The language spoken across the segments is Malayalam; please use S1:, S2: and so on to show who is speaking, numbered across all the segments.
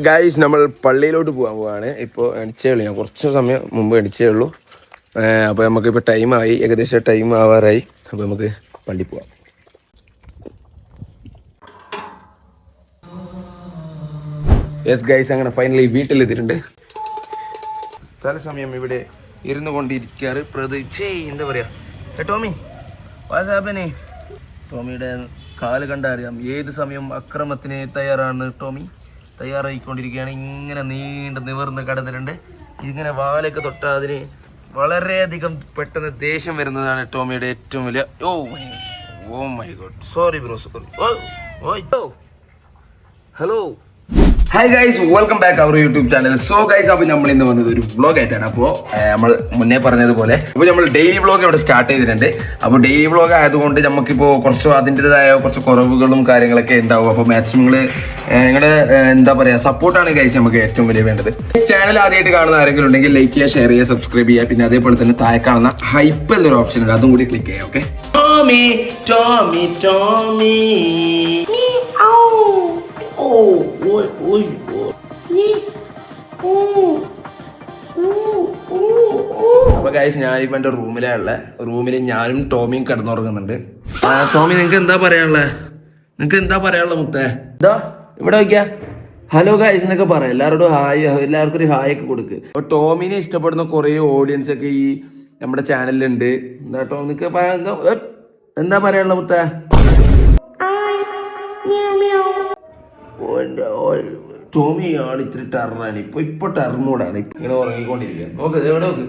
S1: ഗൈസ് നമ്മൾ പള്ളിയിലോട്ട് പോകാൻ പോവാണ്. ഇപ്പോൾ എണിച്ചേ ഉള്ളൂ, ഞാൻ കുറച്ച് സമയം മുമ്പ് എണിച്ചേ ഉള്ളൂ. അപ്പോൾ നമുക്കിപ്പോൾ ടൈമായി, ഏകദേശം ടൈം ആവാറായി. അപ്പോൾ നമുക്ക് പള്ളി പോവാം. യെസ് ഗൈസ്, അങ്ങനെ ഫൈനലി വീട്ടിലെത്തിയിട്ടുണ്ട്. തലസമയം ഇവിടെ ഇരുന്നു കൊണ്ടിരിക്കാറ് എന്താ പറയുക ടോമി വാസാബനെ. ടോമിയുടെ കാല് കണ്ടറിയാം ഏത് സമയം അക്രമത്തിന് തയ്യാറാണ്. ടോമി തയ്യാറായിക്കൊണ്ടിരിക്കുകയാണ്. ഇങ്ങനെ നീണ്ട് നിവർന്ന് കിടന്നിട്ടുണ്ട്. ഇങ്ങനെ വാലൊക്കെ തൊട്ടാൽ അതിന് വളരെയധികം പെട്ടെന്ന് ദേഷ്യം വരുന്നതാണ് ടോമിയുടെ ഏറ്റവും വലിയ. Oh my god, sorry bro, sorry. Hello, hi guys, welcome back our YouTube channel. So guys, അപ്പോൾ നമ്മൾ ഇന്ന് വന്നത് ഒരു വ്ളോഗ് ആയിട്ടാണ്. അപ്പോൾ നമ്മൾ മുന്നേ പറഞ്ഞതുപോലെ ഇപ്പോൾ നമ്മൾ ഡെയിലി വ്ളോഗ് ഇവിടെ സ്റ്റാർട്ട് ചെയ്തിട്ടുണ്ട്. അപ്പോൾ ഡെയിലി വ്ളോഗ് ആയതുകൊണ്ട് നമുക്കിപ്പോൾ കുറച്ച് അതിൻ്റെതായ കുറച്ച് കുറവുകളും കാര്യങ്ങളൊക്കെ ഉണ്ടാവും. അപ്പോൾ മാക്സിമം നിങ്ങളുടെ എന്താ പറയുക സപ്പോർട്ടാണ് ഗൈസ് നമുക്ക് ഏറ്റവും വലിയ വേണ്ടത്. ചാനൽ ആദ്യമായിട്ട് കാണുന്ന ആരെങ്കിലും ഉണ്ടെങ്കിൽ ലൈക്ക് ചെയ്യുക, ഷെയർ ചെയ്യുക, സബ്സ്ക്രൈബ് ചെയ്യുക. പിന്നെ അതേപോലെ തന്നെ താഴെ കാണുന്ന ഹൈപ്പ് എന്നൊരു ഓപ്ഷൻ ഉണ്ട്, അതും കൂടി ക്ലിക്ക് ചെയ്യുക. ഓക്കെ, ടോമി ടോമി ടോമി. അപ്പൊ ഗൈസ്, ഞാനിപ്പോ എന്റെ റൂമിൽ ഞാനും ടോമിയും കിടന്നുറങ്ങുന്നുണ്ട്. ടോമി, നിങ്ങക്ക് എന്താ പറയാനുള്ള മുത്തേ? ഇതാ ഇവിടെ നോക്കിയാ ഹലോ ഗൈസ് എന്നൊക്കെ പറയാം. എല്ലാവരോടും ഹായ്, എല്ലാവർക്കും ഒരു ഹായ് ഒക്കെ കൊടുക്ക്. അപ്പൊ ടോമിനെ ഇഷ്ടപ്പെടുന്ന കുറെ ഓഡിയൻസ് ഒക്കെ ഈ നമ്മുടെ ചാനലിലുണ്ട്. എന്താ ടോമിക്ക് എന്താ പറയാനുള്ള മുത്തേ? ടോമി ആണ് ഇത്തിരി ടെററാണ്. ഇപ്പൊ ടെറമോടാണ്. ഇങ്ങനെ ഉറങ്ങിക്കൊണ്ടിരിക്കുകയാണ്. നോക്ക് എവിടെ നോക്ക്.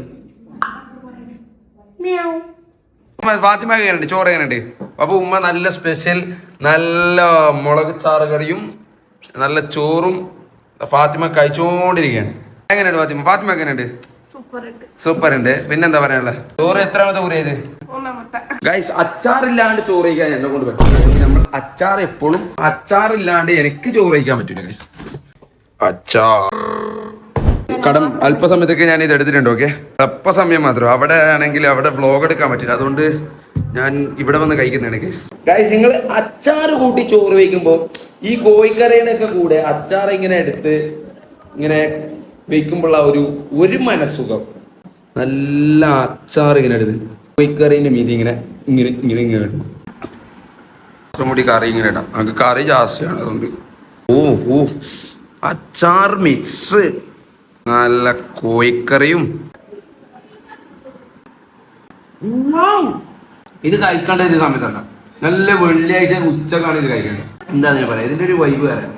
S1: ഫാത്തിമ എങ്ങനെയുണ്ട്? ചോറ് എങ്ങനെയുണ്ട്? അപ്പൊ ഉമ്മ നല്ല സ്പെഷ്യൽ നല്ല മുളക് ചാറ് കറിയും നല്ല ചോറും ഫാത്തിമ കഴിച്ചോണ്ടിരിക്കുകയാണ്. എങ്ങനെയുണ്ട് ഫാത്തിമ? ഫാത്തിമ എങ്ങനെയുണ്ട്? സൂപ്പർ ഉണ്ട്. പിന്നെന്താ പറയാനുള്ളത്? ചോറ് എത്രാമത്തെ കൂറിയത്? ഗൈസ്, അച്ചാറില്ലാണ്ട് ചോറ് കഴിക്കാൻ എന്നെ കൊണ്ട് പറ്റും. നമ്മൾ അച്ചാർ എപ്പോഴും അച്ചാറില്ലാണ്ട് എനിക്ക് ചോറ് കഴിക്കാൻ പറ്റൂല ഗൈസ്. അച്ചാർ കടം അല്പസമയത്തൊക്കെ ഞാൻ ഇത് എടുത്തിട്ടുണ്ട്. ഓക്കെ, അല്പസമയം മാത്രം. അവിടെ ആണെങ്കിൽ അവിടെ വ്ളോഗ് എടുക്കാൻ പറ്റില്ല, അതുകൊണ്ട് ഞാൻ ഇവിടെ വന്ന് കഴിക്കുന്നതാണ് ഗൈസ്. ഗൈസ്, നിങ്ങൾ അച്ചാർ കൂട്ടി ചോറ് വയ്ക്കുമ്പോൾ ഈ കോഴിക്കറിയുടെയൊക്കെ കൂടെ അച്ചാർ ഇങ്ങനെ എടുത്ത് ഇങ്ങനെ വയ്ക്കുമ്പോൾ ആ ഒരു മനസ്സുഖം. നല്ല അച്ചാർ ഇങ്ങനെ എടുത്ത് കോഴിക്കറീൻ്റെ മീതി ഇങ്ങനെ ഇങ്ങനെ ഇങ്ങനെ ഇങ്ങനെ ഇടും. കൂടി കറി ഇങ്ങനെ ഇടാം. നമുക്ക് കറി ജാസ്തിയാണ്, അതുകൊണ്ട് അച്ചാർ മിക്സ് നല്ല കോഴിക്കറിയും. ഇത് കഴിക്കേണ്ട ഒരു സമയത്തല്ല, നല്ല വെള്ളിയാഴ്ച ഉച്ചക്കാണ് ഇത് കഴിക്കേണ്ടത്. എന്താ പറയാ, ഇതിന്റെ ഒരു വൈബ് വരാൻ.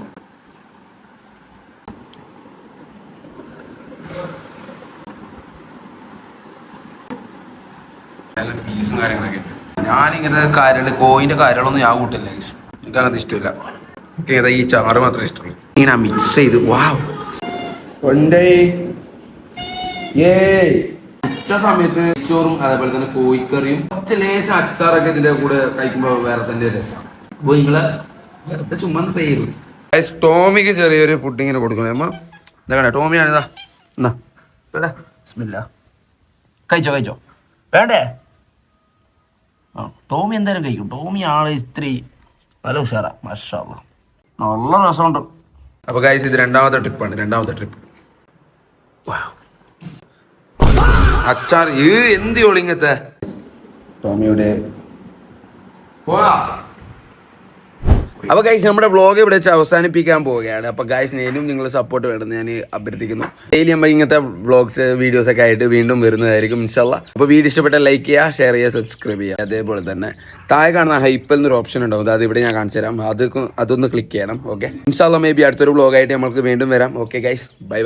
S1: പീസും കാര്യങ്ങളൊക്കെ ഉണ്ട്. ഞാനിങ്ങനത്തെ കാര്യങ്ങൾ കോയിന്റെ കാര്യങ്ങളൊന്നും ഞാൻ കൂട്ടില്ല. എനിക്ക് അങ്ങനത്തെ ഇഷ്ടമില്ല. എനിക്ക് ഏതാ ഈ ചാറ് മാത്രമേ ഇഷ്ടമുള്ളൂ. ഇങ്ങനെ മിക്സ് ചെയ്ത് ഉച്ച സമയത്ത് ചോറും അതേപോലെ തന്നെ കോഴിക്കറിയും കുറച്ച് ലേശം അച്ചാറൊക്കെ ഇതിന്റെ കൂടെ കഴിക്കുമ്പോൾ വേറെ തന്നെ രസമാണ്. അപ്പോൾ നിങ്ങളെ വെറുതെ ചുമ്മാ പേര്. ടോമിക്ക് ചെറിയൊരു ഫുഡ് ഇങ്ങനെ കൊടുക്കണം. അമ്മ എന്താ കണ്ട ടോമിയാണിതാ. എന്നാ കഴിച്ചോ വേണ്ടേ? ടോമി എന്തായാലും കഴിക്കും. ടോമി ആള് ഇത്തിരി നല്ല ഉഷാറാ, മാഷാഅല്ലാഹ്, നല്ല രസമുണ്ട്. അപ്പൊ ഗൈസ്, ഇത് രണ്ടാമത്തെ ട്രിപ്പ്. അച്ചാർ എന്ത് ഒളിങ്ങത്തെ ടോമിയുടെ. അപ്പൊ ഗൈസ്, നമ്മുടെ വ്ളോഗ് ഇവിടെ വെച്ച് അവസാനിപ്പിക്കാൻ പോവുകയാണ്. അപ്പൊ ഗൈസ്, ഞാനും നിങ്ങളുടെ സപ്പോർട്ട് വേണമെന്ന് ഞാൻ അഭ്യർത്ഥിക്കുന്നു. ഡെയിലി നമ്മൾ ഇങ്ങനത്തെ വ്ളോഗ്സ് വീഡിയോസ് ഒക്കെ ആയിട്ട് വീണ്ടും വരുന്നതായിരിക്കും ഇൻഷാല്ലാ. അപ്പോൾ വീഡിയോ ഇഷ്ടപ്പെട്ട ലൈക്ക് ചെയ്യുക, ഷെയർ ചെയ്യുക, സബ്സ്ക്രൈബ് ചെയ്യുക. അതേപോലെ തന്നെ താഴെ കാണുന്ന ഹൈപ്പ് എന്നൊരു ഓപ്ഷൻ ഉണ്ടാവും, അത് ഇവിടെ ഞാൻ കാണിച്ചു തരാം. അതൊന്ന് ക്ലിക്ക് ചെയ്യണം. ഓക്കെ, ഇൻഷാല്ലാ മേ ബി അടുത്തൊരു വ്ളോഗായിട്ട് നമുക്ക് വീണ്ടും വരാം. Okay guys, by.